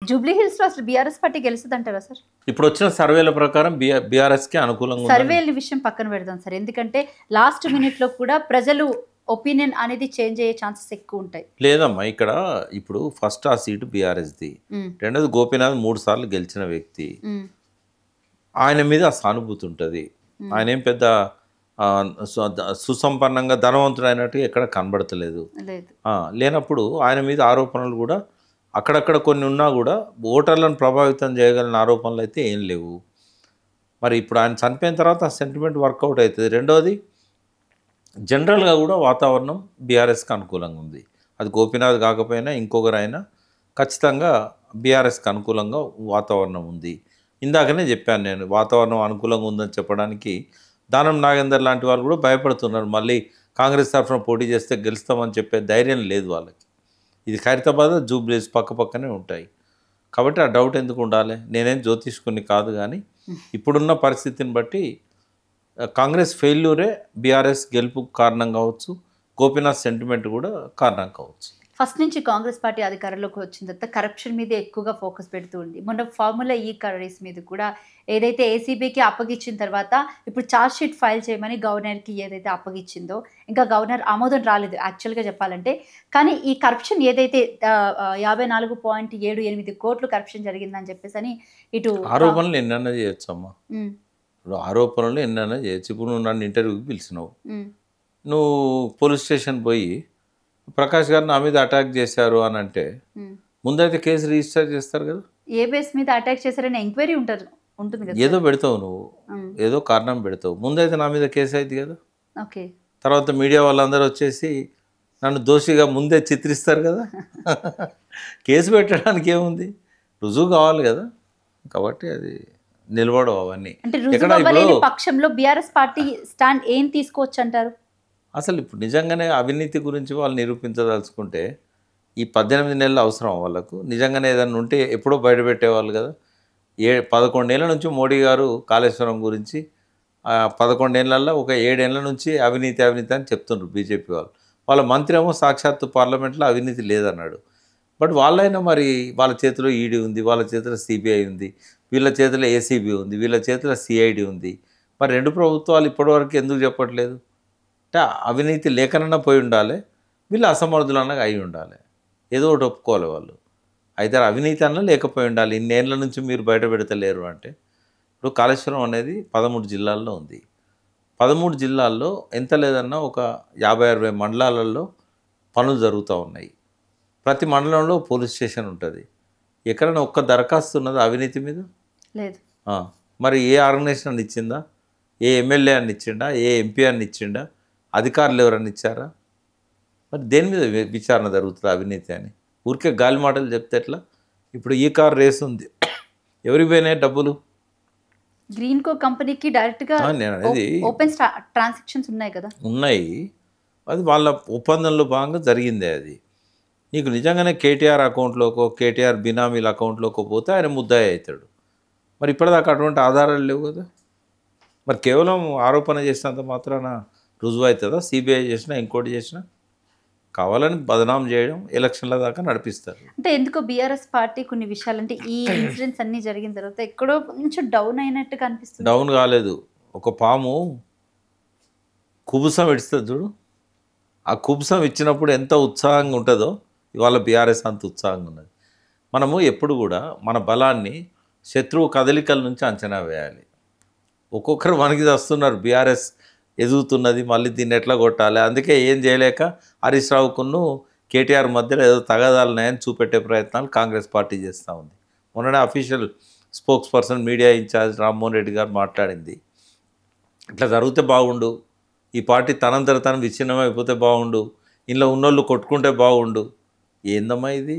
Jubilee హిల్స్లో అసలు BRS party గెలుస్తుందంటారా sir? ఇప్పుడు వచ్చిన సర్వేల ప్రకారం బీఆర్ఎస్కి అనుకూలంగా ఉంది. సర్వేల విషయం పక్కన పెడదాం సార్, ఎందుకంటే లాస్ట్ మినిట్లో కూడా ప్రజలు ఒపీనియన్ అనేది చేంజ్ అయ్యే ఛాన్సెస్ ఎక్కువ ఉంటాయి. లేదమ్మా, ఇక్కడ ఇప్పుడు ఫస్ట్ ఆ సీటు బీఆర్ఎస్ది, రెండోది గోపీనాథ్ 3 సార్లు గెలిచిన వ్యక్తి, ఆయన మీద ఆ సానుభూతి ఉంటుంది. ఆయన ఏం పెద్ద సుసంపన్నంగా ధనవంతుడు అయినట్టు ఎక్కడ కనబడతలేదు. లేనప్పుడు ఆయన మీద ఆరోపణలు కూడా అక్కడక్కడ కొన్ని ఉన్నా కూడా ఓటర్లను ప్రభావితం చేయగలిగిన ఆరోపణలు అయితే ఏం లేవు. మరి ఇప్పుడు ఆయన చనిపోయిన తర్వాత ఆ సెంటిమెంట్ వర్కౌట్ అవుతుంది. రెండోది జనరల్గా కూడా వాతావరణం బీఆర్ఎస్కి అనుకూలంగా ఉంది. అది గోపీనాథ్ కాకపోయినా ఇంకొకరైనా ఖచ్చితంగా బీఆర్ఎస్కి అనుకూలంగా వాతావరణం ఉంది. ఇందాకనే చెప్పాను నేను, వాతావరణం అనుకూలంగా ఉందని చెప్పడానికి దానం నాగేందర్ లాంటి వాళ్ళు కూడా భయపడుతున్నారు. మళ్ళీ కాంగ్రెస్ తరఫున పోటీ చేస్తే గెలుస్తామని చెప్పే ధైర్యం లేదు వాళ్ళకి. ఇది ఖైరతాబాద్ జూబ్లీస్ పక్కనే ఉంటాయి కాబట్టి ఆ డౌట్ ఎందుకు ఉండాలి. నేనేం జ్యోతిష్కుని కాదు, కానీ ఇప్పుడున్న పరిస్థితిని బట్టి కాంగ్రెస్ ఫెయిల్యూరే బీఆర్ఎస్ గెలుపు కారణం కావచ్చు, గోపీనాథ్ సెంటిమెంట్ కూడా కారణం కావచ్చు. ఫస్ట్ నుంచి కాంగ్రెస్ పార్టీ అధికారంలోకి వచ్చిన తర్వాత కరప్షన్ మీద ఎక్కువగా ఫోకస్ పెడుతూ ఉంది. మొన్న ఫార్ములా ఈ రేస్ మీద కూడా ఏదైతే ఏసీబీకి అప్పగించిన తర్వాత ఇప్పుడు ఛార్జ్ షీట్ ఫైల్ చేయమని గవర్నర్కి ఏదైతే అప్పగించిందో, ఇంకా గవర్నర్ ఆమోదం రాలేదు యాక్చువల్గా చెప్పాలంటే. కానీ ఈ కరప్షన్ ఏదైతే 54.78 కోట్లు కరప్షన్ జరిగిందని చెప్పేసి అని ఇటు ఆరోపణలు ఎన్నైనా చేయొచ్చు అమ్మా. ఇప్పుడు ఆరోపణలు ఎన్నైనా చేయొచ్చు. ఇప్పుడు నువ్వు నన్ను ఇంటర్వ్యూకి పిలిచినావు, నువ్వు పోలీస్ స్టేషన్ పోయి ప్రకాష్ గారు నా మీద అటాక్ చేశారు అని అంటే ముందైతే కేసు రిజిస్టర్ చేస్తారు కదా. ఏ బేస్ మీద అటాక్ చేశారని ఎంక్వైరీ ఉంటుంది కదా. ఏదో పెడతావు నువ్వు, ఏదో కారణం పెడతావు, ముందైతే నా మీద కేసు అయింది కదా. ఓకే, తర్వాత మీడియా వాళ్ళందరూ వచ్చేసి నన్ను దోషిగా ముందే చిత్రిస్తారు కదా. కేసు పెట్టడానికి ఏముంది, రుజువు కావాలి కదా. కాబట్టి అది నిలబడవు అవన్నీ. అంటే రుజువు అవ్వలేని పక్షంలో బీఆర్ఎస్ పార్టీ స్టాండ్ ఏం తీసుకోవచ్చు అంటారు? అసలు ఇప్పుడు నిజంగానే అవినీతి గురించి వాళ్ళు నిరూపించదలుచుకుంటే ఈ 18 నెలలు అవసరం వాళ్ళకు. నిజంగానే ఏదన్నా ఉంటే ఎప్పుడో బయటపెట్టేవాళ్ళు కదా. 11 ఏళ్ళ నుంచి మోడీ గారు కాళేశ్వరం గురించి 11 ఏళ్ళల్లో ఒక 7 ఏళ్ళ నుంచి అవినీతి అని చెప్తున్నారు బీజేపీ వాళ్ళు. వాళ్ళ మంత్రి ఏమో సాక్షాత్తు పార్లమెంట్లో అవినీతి లేదన్నాడు. బట్ వాళ్ళైనా మరి వాళ్ళ చేతిలో ఈడీ ఉంది, వాళ్ళ చేతిలో సిబిఐ ఉంది, వీళ్ళ చేతిలో ఏసీబీ ఉంది, వీళ్ళ చేతిలో సిఐడి ఉంది. మరి 2 ప్రభుత్వాలు ఇప్పటివరకు ఎందుకు చెప్పట్లేదు? అంటే అవినీతి లేకనన్నా పోయి ఉండాలి, వీళ్ళు అసమర్థులన్నా అయి ఉండాలి. ఏదో ఒకటి ఒప్పుకోవాలి వాళ్ళు. అయితే అవినీతి అన్నా లేకపోయి ఉండాలి. ఇన్నేళ్ల నుంచి మీరు బయట పెడతలేరు అంటే. ఇప్పుడు కాళేశ్వరం అనేది 13 జిల్లాల్లో ఉంది. 13 జిల్లాల్లో ఎంత లేదన్నా ఒక 50-60 మండలాలలో పనులు జరుగుతూ ఉన్నాయి. ప్రతి మండలంలో పోలీస్ స్టేషన్ ఉంటుంది. ఎక్కడైనా ఒక్క దరఖాస్తు ఉన్నది అవినీతి మీద? లేదు. మరి ఏ ఆర్గనైజేషన్ అని ఇచ్చిందా? ఏ ఎమ్మెల్యే అని ఇచ్చిండా? ఏ ఎంపీ అని ఇచ్చిండా? అధికారులు ఎవరన్నా ఇచ్చారా? మరి దేని మీద విచారణ జరుగుతుంది అవినీతి అని? ఊరికే గాలి మాటలు చెప్తే ఎట్లా? ఇప్పుడు ఈ కార్ రేస్ ఉంది, ఎవరికి పోయినాయి డబ్బులు? గ్రీన్ కో కంపెనీకి డైరెక్ట్గా నేను అనేది ఓపెన్ ట్రాన్సాక్షన్స్ ఉన్నాయి కదా. ఉన్నాయి, అది వాళ్ళ ఒప్పందంలో భాగంగా జరిగిందే. అది నీకు నిజంగానే కేటీఆర్ అకౌంట్లోకో కేటీఆర్ బినామీల అకౌంట్లోకో పోతే ఆయన ముద్దాయి అవుతాడు. మరి ఇప్పటిదాకా అటువంటి ఆధారాలు లేవు కదా. మరి కేవలం ఆరోపణ చేసినంత మాత్రాన రుజువు అవుతుందా? సిబిఐ చేసినా ఇంకోటి చేసినా కావాలని బదనాం చేయడం ఎలక్షన్ల దాకా నడిపిస్తారు. అంటే ఎందుకో బీఆర్ఎస్ పార్టీ కొన్ని విషయాలు, అంటే ఈ ఇన్సిడెంట్స్ అన్నీ జరిగిన తర్వాత ఎక్కడో కొంచెం డౌన్ అయినట్టుగా అనిపిస్తుంది. డౌన్ కాలేదు. ఒక పాము కుబుసం ఇస్తుంది చూడు, ఆ కుబుసం ఇచ్చినప్పుడు ఎంత ఉత్సాహంగా ఉంటుందో ఇవాళ బీఆర్ఎస్ అంత ఉత్సాహంగా ఉన్నది. మనము ఎప్పుడు కూడా మన బలాన్ని శత్రువు కదలికల నుంచి అంచనా వేయాలి. ఒక్కొక్కరు మనకి వస్తున్నారు, బీఆర్ఎస్ ఎదుగుతున్నది, మళ్ళీ దీన్ని ఎట్లా కొట్టాలి. అందుకే ఏం చేయలేక హరీష్ రావుకును కేటీఆర్ మధ్యలో ఏదో తగాదాలన్నాయని చూపెట్టే ప్రయత్నాలు కాంగ్రెస్ పార్టీ చేస్తూ ఉంది. మొన్ననే official spokesperson media incharge Rammohan Reddy గారు మాట్లాడింది, ఇట్లా జరిగితే బాగుండు, ఈ పార్టీ తనంతర తను విచ్ఛిన్నమైపోతే బాగుండు, ఇంట్లో ఉన్నోళ్ళు కొట్టుకుంటే బాగుండు. ఏందమ్మా ఇది?